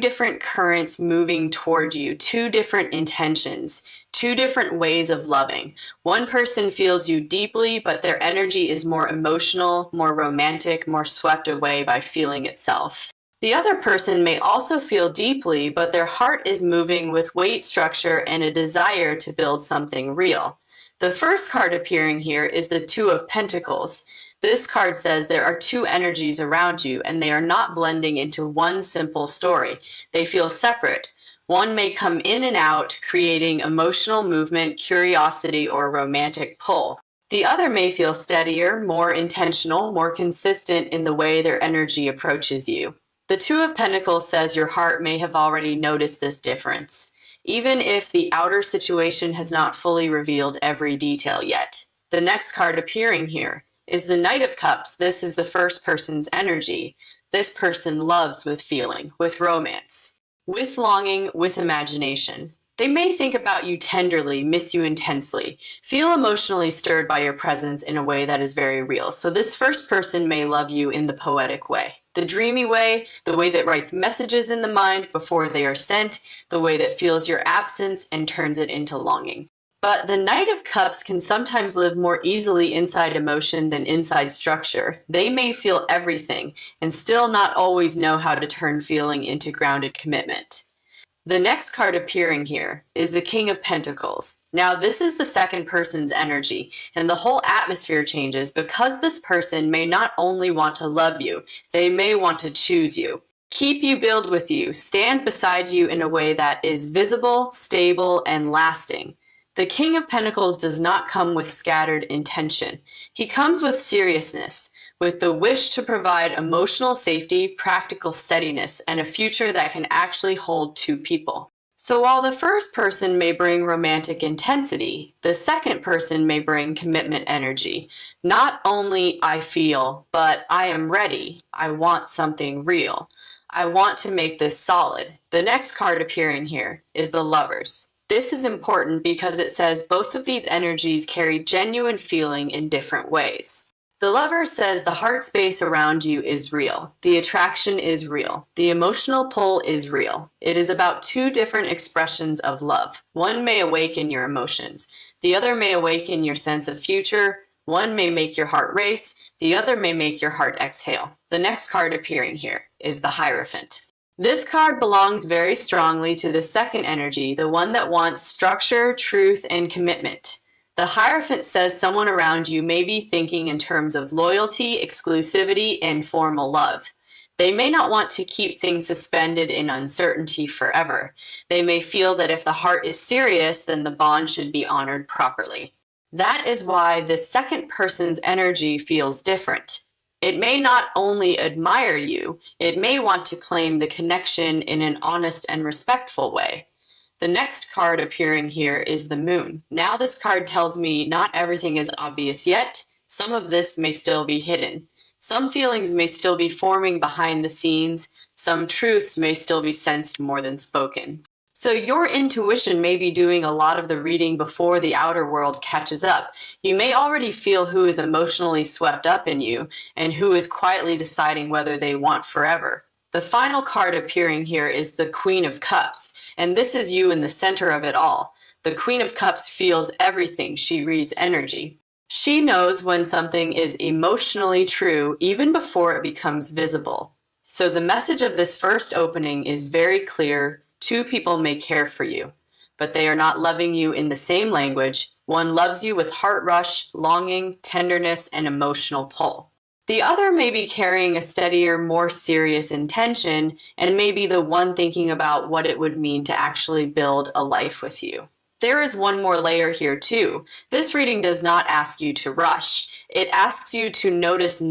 different currents moving toward you, two different intentions, two different ways of loving. One person feels you deeply, but their energy is more emotional, more romantic, more swept away by feeling itself. The other person may also feel deeply, but their heart is moving with weight structure and a desire to build something real. The first card appearing here is the Two of Pentacles. This card says there are two energies around you, and they are not blending into one simple story. They feel separate. One may come in and out, creating emotional movement, curiosity, or romantic pull. The other may feel steadier, more intentional, more consistent in the way their energy approaches you. The Two of Pentacles says your heart may have already noticed this difference, even if the outer situation has not fully revealed every detail yet. The next card appearing here is the Knight of Cups. This is the first person's energy. This person loves with feeling, with romance, with longing, with imagination. They may think about you tenderly, miss you intensely, feel emotionally stirred by your presence in a way that is very real. So this first person may love you in the poetic way, the dreamy way, the way that writes messages in the mind before they are sent, the way that feels your absence and turns it into longing. But the Knight of Cups can sometimes live more easily inside emotion than inside structure. They may feel everything and still not always know how to turn feeling into grounded commitment. The next card appearing here is the King of Pentacles. Now, this is the second person's energy, and the whole atmosphere changes because this person may not only want to love you, they may want to choose you, keep you, build with you, stand beside you in a way that is visible, stable, and lasting. The King of Pentacles does not come with scattered intention. He comes with seriousness, with the wish to provide emotional safety, practical steadiness, and a future that can actually hold two people. So while the first person may bring romantic intensity, the second person may bring commitment energy. Not only I feel, but I am ready. I want something real. I want to make this solid. The next card appearing here is the Lovers. This is important because it says both of these energies carry genuine feeling in different ways. The Lover says the heart space around you is real. The attraction is real. The emotional pull is real. It is about two different expressions of love. One may awaken your emotions. The other may awaken your sense of future. One may make your heart race. The other may make your heart exhale. The next card appearing here is the Hierophant. This card belongs very strongly to the second energy, the one that wants structure, truth, and commitment. The Hierophant says someone around you may be thinking in terms of loyalty, exclusivity, and formal love. They may not want to keep things suspended in uncertainty forever. They may feel that if the heart is serious, then the bond should be honored properly. That is why the second person's energy feels different. It may not only admire you, it may want to claim the connection in an honest and respectful way. The next card appearing here is the Moon. Now this card tells me not everything is obvious yet. Some of this may still be hidden. Some feelings may still be forming behind the scenes. Some truths may still be sensed more than spoken. So your intuition may be doing a lot of the reading before the outer world catches up. You may already feel who is emotionally swept up in you and who is quietly deciding whether they want forever. The final card appearing here is the Queen of Cups, and this is you in the center of it all. The Queen of Cups feels everything. She reads energy. She knows when something is emotionally true even before it becomes visible. So the message of this first opening is very clear. Two people may care for you, but they are not loving you in the same language. One loves you with heart rush, longing, tenderness, and emotional pull. The other may be carrying a steadier, more serious intention, and may be the one thinking about what it would mean to actually build a life with you. There is one more layer here too. This reading does not ask you to rush. It asks you to notice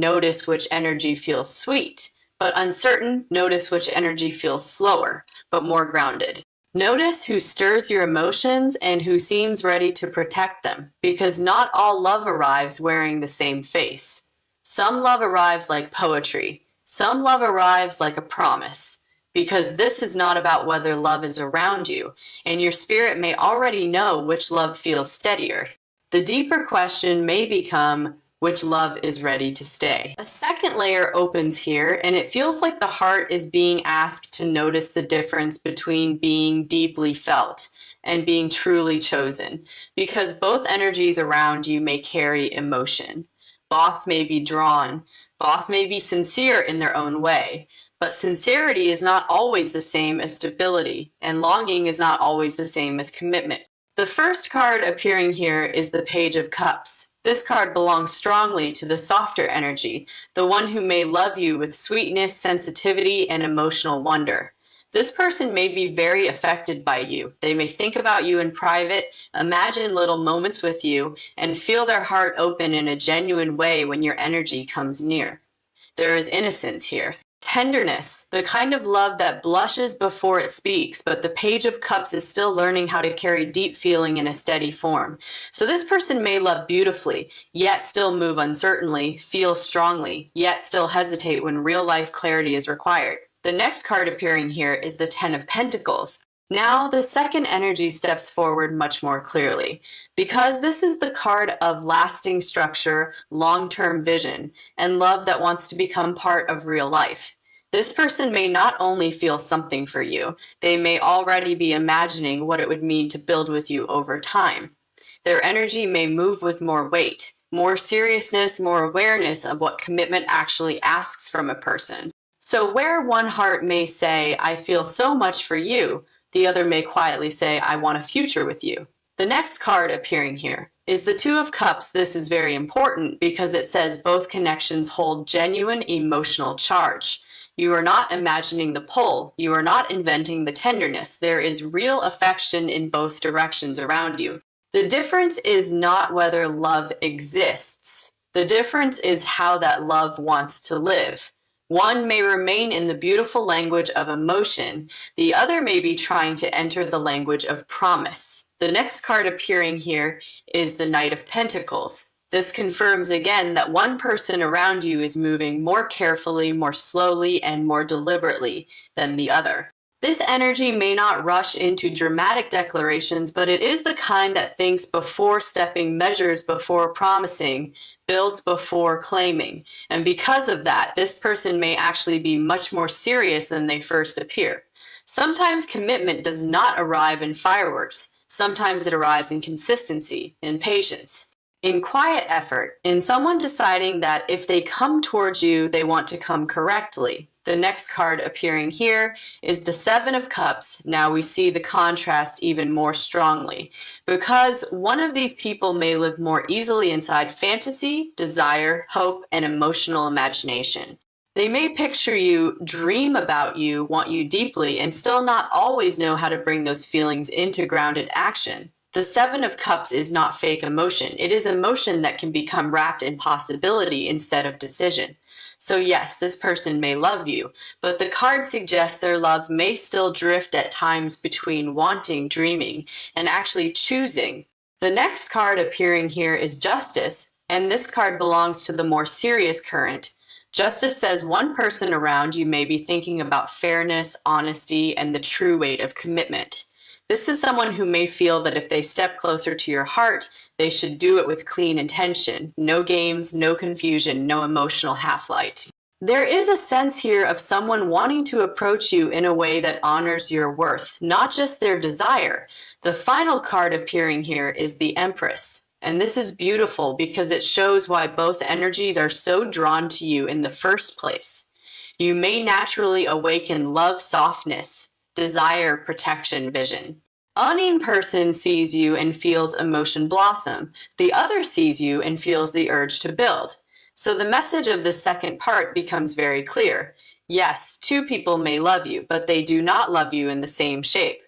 which energy feels sweet, but uncertain. Notice which energy feels slower, but more grounded. Notice who stirs your emotions and who seems ready to protect them, because not all love arrives wearing the same face. Some love arrives like poetry. Some love arrives like a promise, because this is not about whether love is around you, and your spirit may already know which love feels steadier. The deeper question may become, which love is ready to stay. A second layer opens here, and it feels like the heart is being asked to notice the difference between being deeply felt and being truly chosen, because both energies around you may carry emotion. Both may be drawn, both may be sincere in their own way, but sincerity is not always the same as stability, and longing is not always the same as commitment. The first card appearing here is the Page of Cups. This card belongs strongly to the softer energy, the one who may love you with sweetness, sensitivity, and emotional wonder. This person may be very affected by you. They may think about you in private, imagine little moments with you, and feel their heart open in a genuine way when your energy comes near. There is innocence here. Tenderness, the kind of love that blushes before it speaks, but the Page of Cups is still learning how to carry deep feeling in a steady form. So this person may love beautifully, yet still move uncertainly, feel strongly, yet still hesitate when real life clarity is required. The next card appearing here is the Ten of Pentacles. Now, the second energy steps forward much more clearly, because this is the card of lasting structure, long-term vision, and love that wants to become part of real life. This person may not only feel something for you, they may already be imagining what it would mean to build with you over time. Their energy may move with more weight, more seriousness, more awareness of what commitment actually asks from a person. So where one heart may say, "I feel so much for you," the other may quietly say, "I want a future with you." The next card appearing here is the Two of Cups. This is very important because it says both connections hold genuine emotional charge. You are not imagining the pull. You are not inventing the tenderness. There is real affection in both directions around you. The difference is not whether love exists. The difference is how that love wants to live. One may remain in the beautiful language of emotion. The other may be trying to enter the language of promise. The next card appearing here is the Knight of Pentacles. This confirms again that one person around you is moving more carefully, more slowly, and more deliberately than the other. This energy may not rush into dramatic declarations, but it is the kind that thinks before stepping, measures before promising, builds before claiming. And because of that, this person may actually be much more serious than they first appear. Sometimes commitment does not arrive in fireworks. Sometimes it arrives in consistency, in patience, in quiet effort, in someone deciding that if they come towards you, they want to come correctly. The next card appearing here is the Seven of Cups. Now we see the contrast even more strongly, because one of these people may live more easily inside fantasy, desire, hope, and emotional imagination. They may picture you, dream about you, want you deeply, and still not always know how to bring those feelings into grounded action. The Seven of Cups is not fake emotion. It is emotion that can become wrapped in possibility instead of decision. So yes, this person may love you, but the card suggests their love may still drift at times between wanting, dreaming, and actually choosing. The next card appearing here is Justice, and this card belongs to the more serious current. Justice says one person around you may be thinking about fairness, honesty, and the true weight of commitment. This is someone who may feel that if they step closer to your heart, they should do it with clean intention. No games, no confusion, no emotional half-light. There is a sense here of someone wanting to approach you in a way that honors your worth, not just their desire. The final card appearing here is the Empress. And this is beautiful because it shows why both energies are so drawn to you in the first place. You may naturally awaken love, softness, desire, protection, vision. One person sees you and feels emotion blossom. The other sees you and feels the urge to build. So the message of the second part becomes very clear. Yes, two people may love you, but they do not love you in the same shape.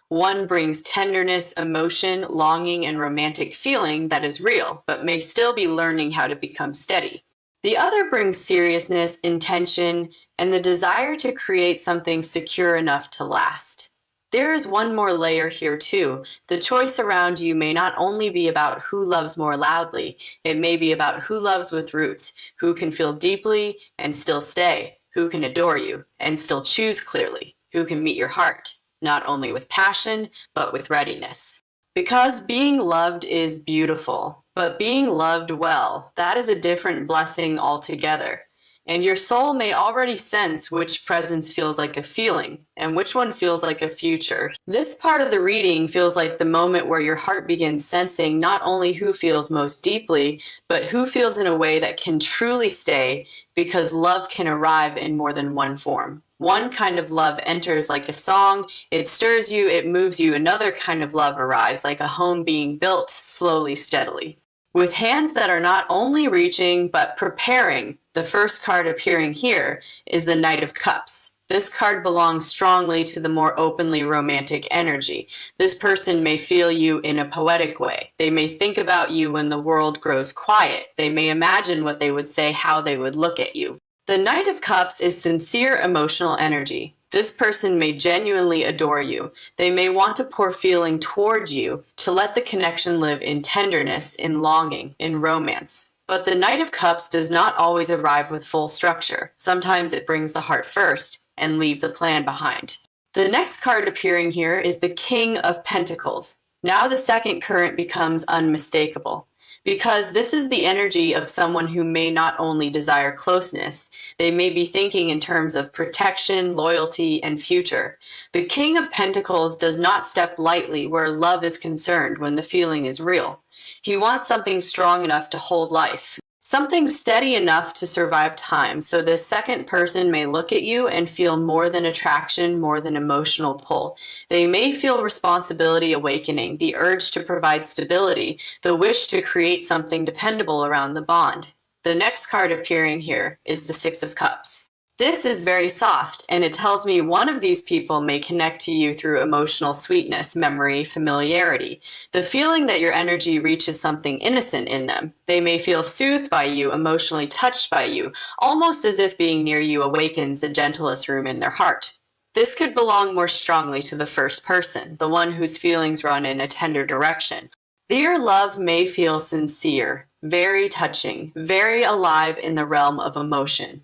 One brings tenderness, emotion, longing, and romantic feeling that is real, but may still be learning how to become steady. The other brings seriousness, intention, and the desire to create something secure enough to last. There is one more layer here too. The choice around you may not only be about who loves more loudly, it may be about who loves with roots, who can feel deeply and still stay, who can adore you and still choose clearly, who can meet your heart, not only with passion, but with readiness. Because being loved is beautiful, But being loved well, that is a different blessing altogether. And your soul may already sense which presence feels like a feeling and which one feels like a future. This part of the reading feels like the moment where your heart begins sensing not only who feels most deeply, but who feels in a way that can truly stay, because love can arrive in more than one form. One kind of love enters like a song, it stirs you, it moves you. Another kind of love arrives like a home being built slowly, steadily, with hands that are not only reaching, but preparing. The first card appearing here is the Knight of Cups. This card belongs strongly to the more openly romantic energy. This person may feel you in a poetic way. They may think about you when the world grows quiet. They may imagine what they would say, how they would look at you. The Knight of Cups is sincere emotional energy. This person may genuinely adore you. They may want to pour feeling towards you, to let the connection live in tenderness, in longing, in romance. But the Knight of Cups does not always arrive with full structure. Sometimes it brings the heart first and leaves a plan behind. The next card appearing here is the King of Pentacles. Now the second current becomes unmistakable, because this is the energy of someone who may not only desire closeness, they may be thinking in terms of protection, loyalty, and future. The King of Pentacles does not step lightly where love is concerned when the feeling is real. He wants something strong enough to hold life, something steady enough to survive time. So this second person may look at you and feel more than attraction, more than emotional pull. They may feel responsibility awakening, the urge to provide stability, the wish to create something dependable around the bond. The next card appearing here is the Six of Cups. This is very soft, and it tells me one of these people may connect to you through emotional sweetness, memory, familiarity. The feeling that your energy reaches something innocent in them. They may feel soothed by you, emotionally touched by you, almost as if being near you awakens the gentlest room in their heart. This could belong more strongly to the first person, the one whose feelings run in a tender direction. Their love may feel sincere, very touching, very alive in the realm of emotion.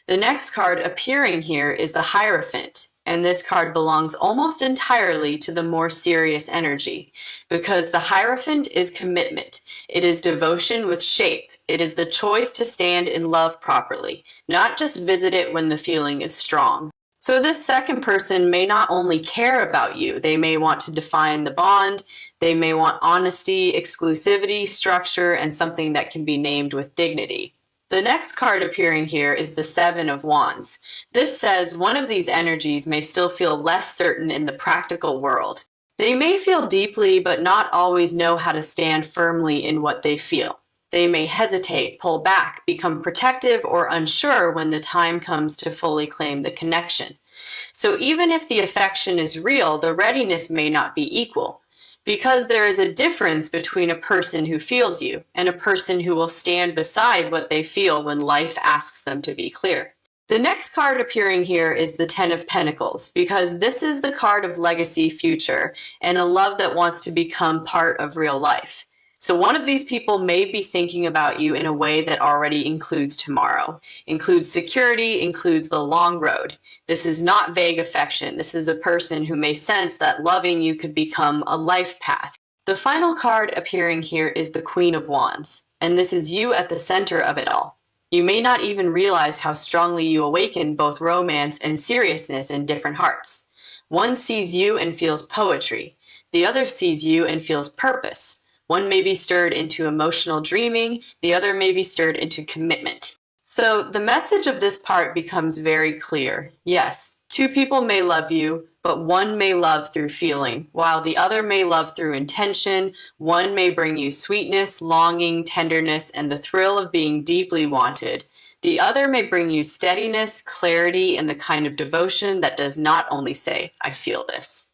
The next card appearing here is the Hierophant, and this card belongs almost entirely to the more serious energy, because the Hierophant is commitment. It is devotion with shape. It is the choice to stand in love properly, not just visit it when the feeling is strong. So this second person may not only care about you, they may want to define the bond, they may want honesty, exclusivity, structure, and something that can be named with dignity. The next card appearing here is the Seven of Wands. This says one of these energies may still feel less certain in the practical world. They may feel deeply, but not always know how to stand firmly in what they feel. They may hesitate, pull back, become protective, or unsure when the time comes to fully claim the connection. So even if the affection is real, the readiness may not be equal, because there is a difference between a person who feels you and a person who will stand beside what they feel when life asks them to be clear. The next card appearing here is the Ten of Pentacles, because this is the card of legacy, future, and a love that wants to become part of real life. So one of these people may be thinking about you in a way that already includes tomorrow, includes security, includes the long road. This is not vague affection. This is a person who may sense that loving you could become a life path. The final card appearing here is the Queen of Wands, and this is you at the center of it all. You may not even realize how strongly you awaken both romance and seriousness in different hearts. One sees you and feels poetry. The other sees you and feels purpose. One may be stirred into emotional dreaming, the other may be stirred into commitment. So the message of this part becomes very clear. Yes, two people may love you, but one may love through feeling, while the other may love through intention. One may bring you sweetness, longing, tenderness, and the thrill of being deeply wanted. The other may bring you steadiness, clarity, and the kind of devotion that does not only say, I feel this,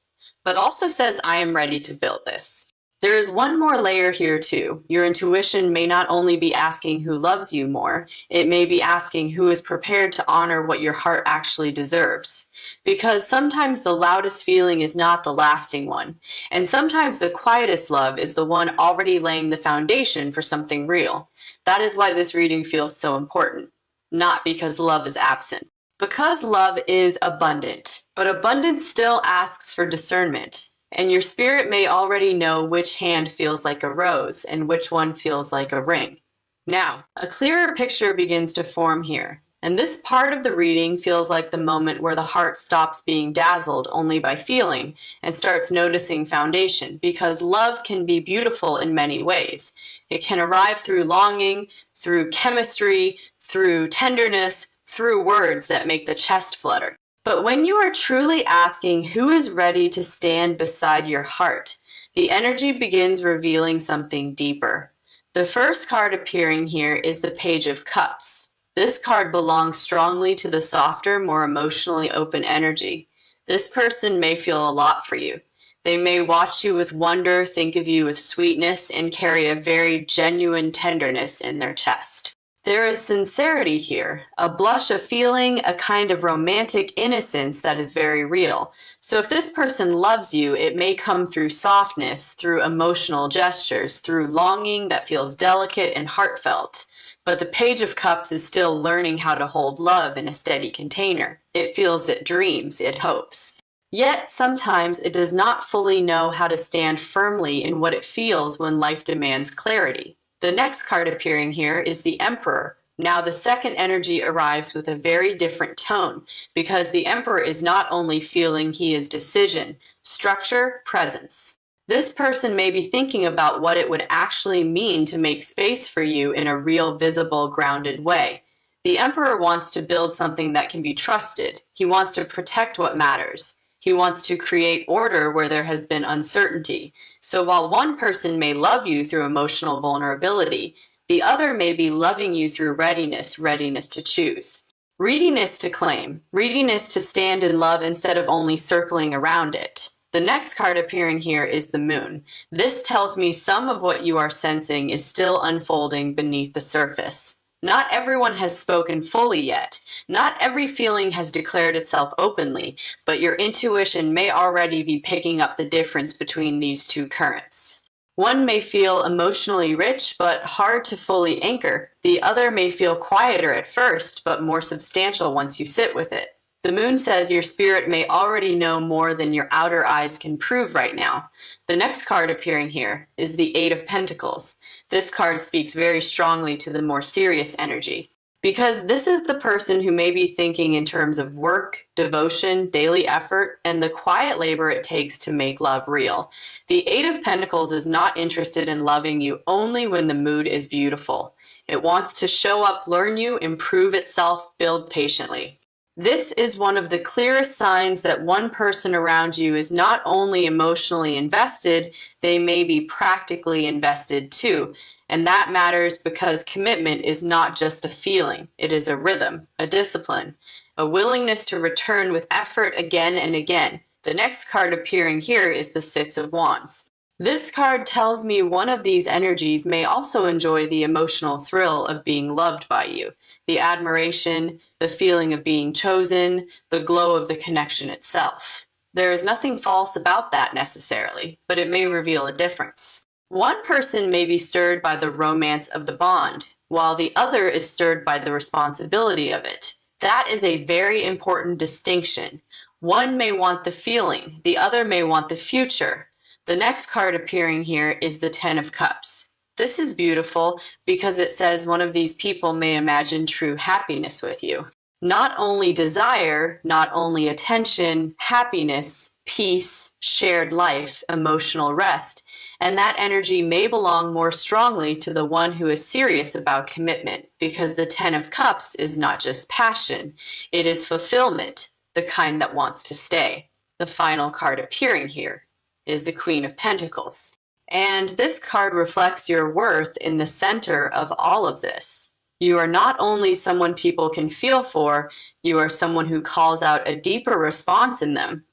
but also says, I am ready to build this. There is one more layer here too. Your intuition may not only be asking who loves you more, it may be asking who is prepared to honor what your heart actually deserves. Because sometimes the loudest feeling is not the lasting one, and sometimes the quietest love is the one already laying the foundation for something real. That is why this reading feels so important. Not because love is absent. Because love is abundant, but abundance still asks for discernment. And your spirit may already know which hand feels like a rose and which one feels like a ring. Now, a clearer picture begins to form here. And this part of the reading feels like the moment where the heart stops being dazzled only by feeling and starts noticing foundation, because love can be beautiful in many ways. It can arrive through longing, through chemistry, through tenderness, through words that make the chest flutter. But when you are truly asking who is ready to stand beside your heart, the energy begins revealing something deeper. The first card appearing here is the Page of Cups. This card belongs strongly to the softer, more emotionally open energy. This person may feel a lot for you. They may watch you with wonder, think of you with sweetness, and carry a very genuine tenderness in their chest. There is sincerity here, a blush of feeling, a kind of romantic innocence that is very real. So if this person loves you, it may come through softness, through emotional gestures, through longing that feels delicate and heartfelt. But the Page of Cups is still learning how to hold love in a steady container. It feels, it dreams, it hopes. Yet sometimes it does not fully know how to stand firmly in what it feels when life demands clarity. The next card appearing here is the Emperor. Now the second energy arrives with a very different tone, because the Emperor is not only feeling, he is decision, structure, presence. This person may be thinking about what it would actually mean to make space for you in a real, visible, grounded way. The Emperor wants to build something that can be trusted. He wants to protect what matters. He wants to create order where there has been uncertainty. So while one person may love you through emotional vulnerability, the other may be loving you through readiness, readiness to choose. Readiness to claim, readiness to stand in love instead of only circling around it. The next card appearing here is the Moon. This tells me some of what you are sensing is still unfolding beneath the surface. Not everyone has spoken fully yet. Not every feeling has declared itself openly, but your intuition may already be picking up the difference between these two currents. One may feel emotionally rich, but hard to fully anchor. The other may feel quieter at first, but more substantial once you sit with it. The Moon says your spirit may already know more than your outer eyes can prove right now. The next card appearing here is the Eight of Pentacles. This card speaks very strongly to the more serious energy, because this is the person who may be thinking in terms of work, devotion, daily effort, and the quiet labor it takes to make love real. The Eight of Pentacles is not interested in loving you only when the mood is beautiful. It wants to show up, learn you, improve itself, build patiently. This is one of the clearest signs that one person around you is not only emotionally invested, they may be practically invested too. And that matters because commitment is not just a feeling, it is a rhythm, a discipline, a willingness to return with effort again and again. The next card appearing here is the Six of Wands. This card tells me one of these energies may also enjoy the emotional thrill of being loved by you, the admiration, the feeling of being chosen, the glow of the connection itself. There is nothing false about that necessarily, but it may reveal a difference. One person may be stirred by the romance of the bond, while the other is stirred by the responsibility of it. That is a very important distinction. One may want the feeling, the other may want the future. The next card appearing here is the Ten of Cups. This is beautiful because it says one of these people may imagine true happiness with you. Not only desire, not only attention, happiness, peace, shared life, emotional rest, and that energy may belong more strongly to the one who is serious about commitment, because the Ten of Cups is not just passion, it is fulfillment, the kind that wants to stay. The final card appearing here is the Queen of Pentacles. And this card reflects your worth in the center of all of this. You are not only someone people can feel for, you are someone who calls out a deeper response in them.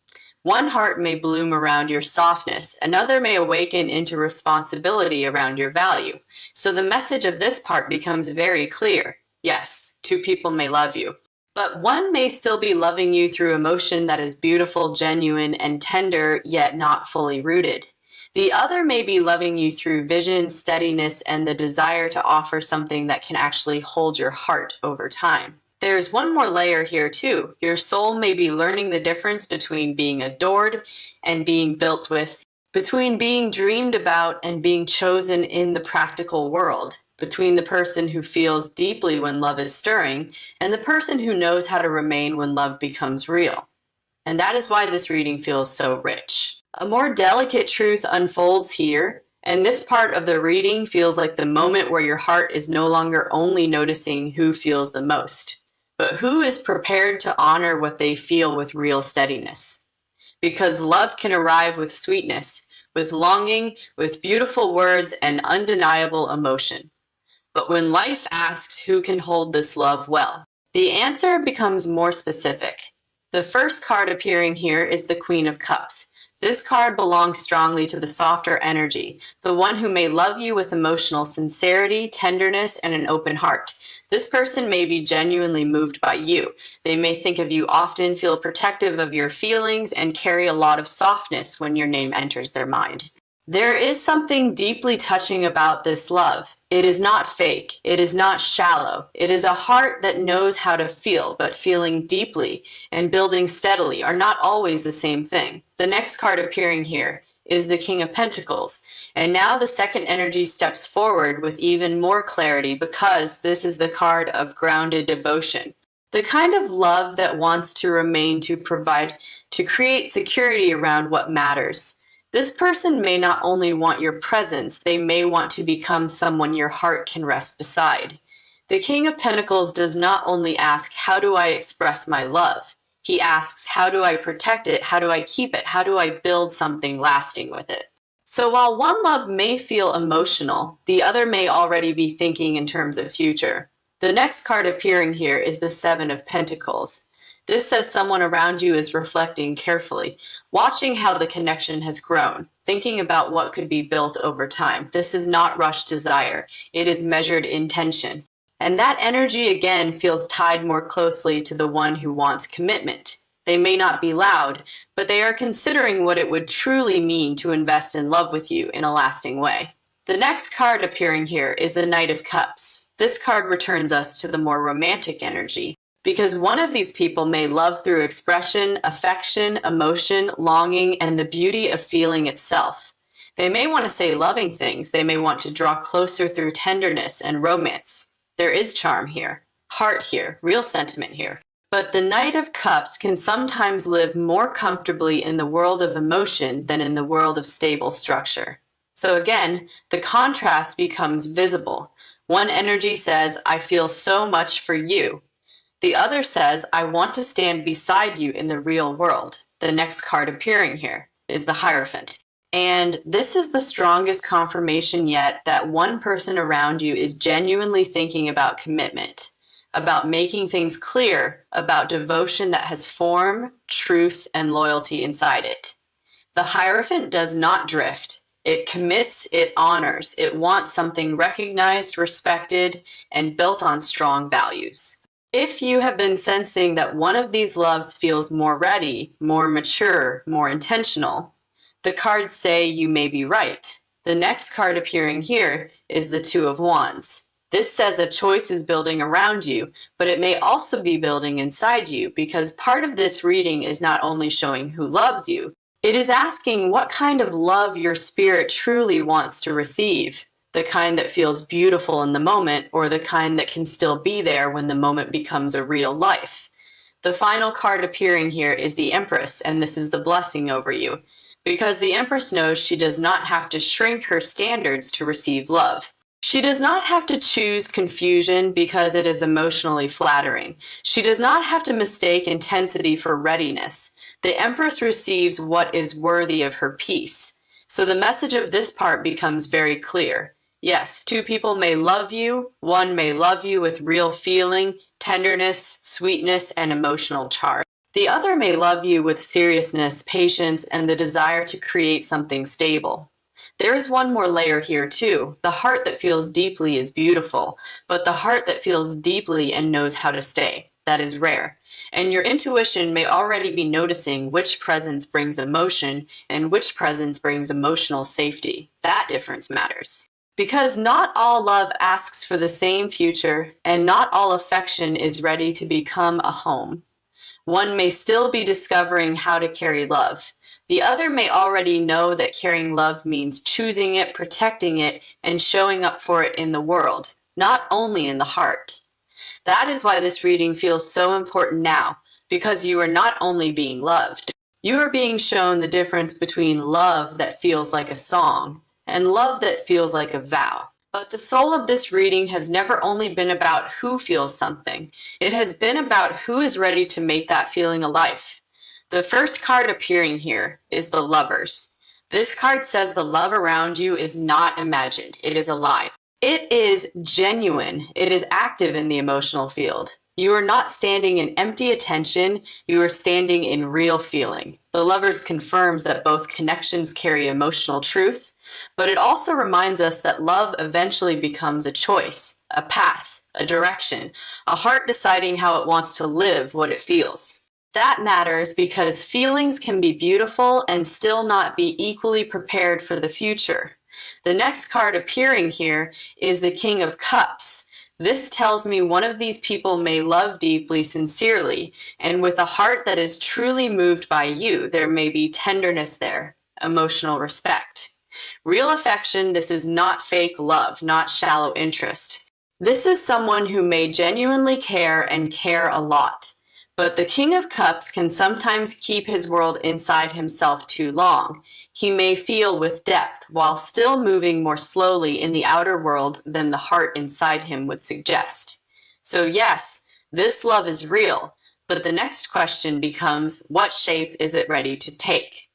One heart may bloom around your softness, another may awaken into responsibility around your value. So the message of this part becomes very clear. Yes, two people may love you, but one may still be loving you through emotion that is beautiful, genuine, and tender, yet not fully rooted. The other may be loving you through vision, steadiness, and the desire to offer something that can actually hold your heart over time. There's one more layer here too. Your soul may be learning the difference between being adored and being built with, between being dreamed about and being chosen in the practical world, between the person who feels deeply when love is stirring and the person who knows how to remain when love becomes real. And that is why this reading feels so rich. A more delicate truth unfolds here, and this part of the reading feels like the moment where your heart is no longer only noticing who feels the most, but who is prepared to honor what they feel with real steadiness. Because love can arrive with sweetness, with longing, with beautiful words and undeniable emotion. But when life asks who can hold this love well, the answer becomes more specific. The first card appearing here is the Queen of Cups. This card belongs strongly to the softer energy, the one who may love you with emotional sincerity, tenderness, and an open heart. This person may be genuinely moved by you. They may think of you often, feel protective of your feelings, and carry a lot of softness when your name enters their mind. There is something deeply touching about this love. It is not fake. It is not shallow. It is a heart that knows how to feel, but feeling deeply and building steadily are not always the same thing. The next card appearing here is the King of Pentacles. And now the second energy steps forward with even more clarity because this is the card of grounded devotion. The kind of love that wants to remain, to provide, to create security around what matters. This person may not only want your presence, they may want to become someone your heart can rest beside. The King of Pentacles does not only ask, how do I express my love? He asks, how do I protect it? How do I keep it? How do I build something lasting with it? So while one love may feel emotional, the other may already be thinking in terms of future. The next card appearing here is the Seven of Pentacles. This says someone around you is reflecting carefully, watching how the connection has grown, thinking about what could be built over time. This is not rushed desire. It is measured intention. And that energy again feels tied more closely to the one who wants commitment. They may not be loud, but they are considering what it would truly mean to invest in love with you in a lasting way. The next card appearing here is the Knight of Cups. This card returns us to the more romantic energy, because one of these people may love through expression, affection, emotion, longing, and the beauty of feeling itself. They may want to say loving things. They may want to draw closer through tenderness and romance. There is charm here, heart here, real sentiment here. But the Knight of Cups can sometimes live more comfortably in the world of emotion than in the world of stable structure. So again, the contrast becomes visible. One energy says, I feel so much for you. The other says, I want to stand beside you in the real world. The next card appearing here is the Hierophant. And this is the strongest confirmation yet that one person around you is genuinely thinking about commitment, about making things clear, about devotion that has form, truth, and loyalty inside it. The Hierophant does not drift. It commits, it honors, it wants something recognized, respected, and built on strong values. If you have been sensing that one of these loves feels more ready, more mature, more intentional, the cards say you may be right. The next card appearing here is the Two of Wands. This says a choice is building around you, but it may also be building inside you, because part of this reading is not only showing who loves you, it is asking what kind of love your spirit truly wants to receive. The kind that feels beautiful in the moment, or the kind that can still be there when the moment becomes a real life. The final card appearing here is the Empress, and this is the blessing over you, because the Empress knows she does not have to shrink her standards to receive love. She does not have to choose confusion because it is emotionally flattering. She does not have to mistake intensity for readiness. The Empress receives what is worthy of her peace. So the message of this part becomes very clear. Yes, two people may love you. One may love you with real feeling, tenderness, sweetness, and emotional charge. The other may love you with seriousness, patience, and the desire to create something stable. There is one more layer here too. The heart that feels deeply is beautiful, but the heart that feels deeply and knows how to stay, that is rare. And your intuition may already be noticing which presence brings emotion and which presence brings emotional safety. That difference matters. Because not all love asks for the same future, and not all affection is ready to become a home. One may still be discovering how to carry love. The other may already know that carrying love means choosing it, protecting it, and showing up for it in the world, not only in the heart. That is why this reading feels so important now, because you are not only being loved, you are being shown the difference between love that feels like a song and love that feels like a vow. But the soul of this reading has never only been about who feels something, it has been about who is ready to make that feeling a life. The first card appearing here is the Lovers. This card says the love around you is not imagined, it is alive. It is genuine. It is active in the emotional field. You are not standing in empty attention, you are standing in real feeling. The Lovers confirms that both connections carry emotional truth, but it also reminds us that love eventually becomes a choice, a path, a direction, a heart deciding how it wants to live what it feels. That matters because feelings can be beautiful and still not be equally prepared for the future. The next card appearing here is the King of Cups. This tells me one of these people may love deeply, sincerely, and with a heart that is truly moved by you. There may be tenderness there, emotional respect. Real affection, this is not fake love, not shallow interest. This is someone who may genuinely care and care a lot. But the King of Cups can sometimes keep his world inside himself too long. He may feel with depth while still moving more slowly in the outer world than the heart inside him would suggest. So yes, this love is real, but the next question becomes, what shape is it ready to take?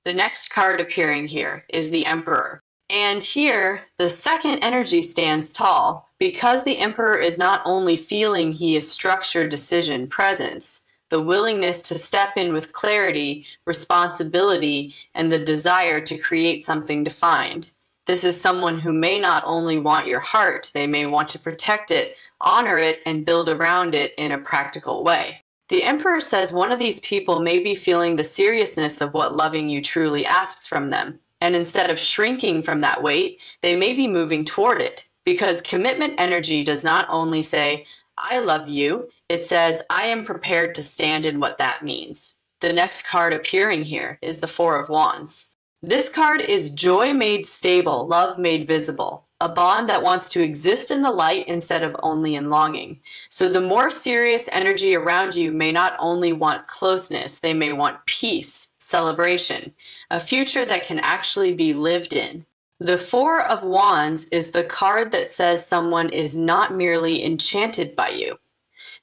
The next card appearing here is the Emperor. And here, the second energy stands tall, because the Emperor is not only feeling, he is structured decision, presence, the willingness to step in with clarity, responsibility, and the desire to create something defined. This is someone who may not only want your heart, they may want to protect it, honor it, and build around it in a practical way. The Emperor says one of these people may be feeling the seriousness of what loving you truly asks from them. And instead of shrinking from that weight, they may be moving toward it. Because commitment energy does not only say, I love you, it says, I am prepared to stand in what that means. The next card appearing here is the Four of Wands. This card is joy made stable, love made visible, a bond that wants to exist in the light instead of only in longing. So the more serious energy around you may not only want closeness, they may want peace, celebration, a future that can actually be lived in. The Four of Wands is the card that says someone is not merely enchanted by you.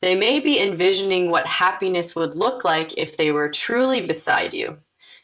They may be envisioning what happiness would look like if they were truly beside you.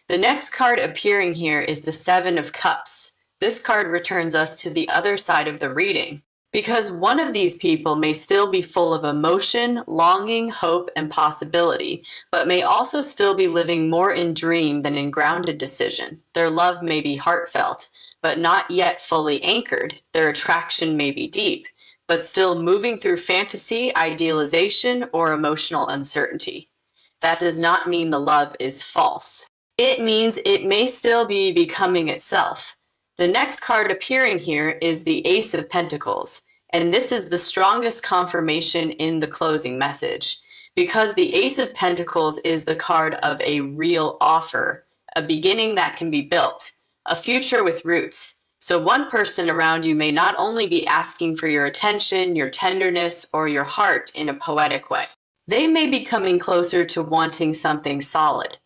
The next card appearing here is the Seven of Cups. This card returns us to the other side of the reading, because one of these people may still be full of emotion, longing, hope, and possibility, but may also still be living more in dream than in grounded decision. Their love may be heartfelt, but not yet fully anchored. Their attraction may be deep, but still moving through fantasy, idealization, or emotional uncertainty. That does not mean the love is false. It means it may still be becoming itself. The next card appearing here is the Ace of Pentacles, and this is the strongest confirmation in the closing message, because the Ace of Pentacles is the card of a real offer, a beginning that can be built, a future with roots. So one person around you may not only be asking for your attention, your tenderness, or your heart in a poetic way. They may be coming closer to wanting something solid,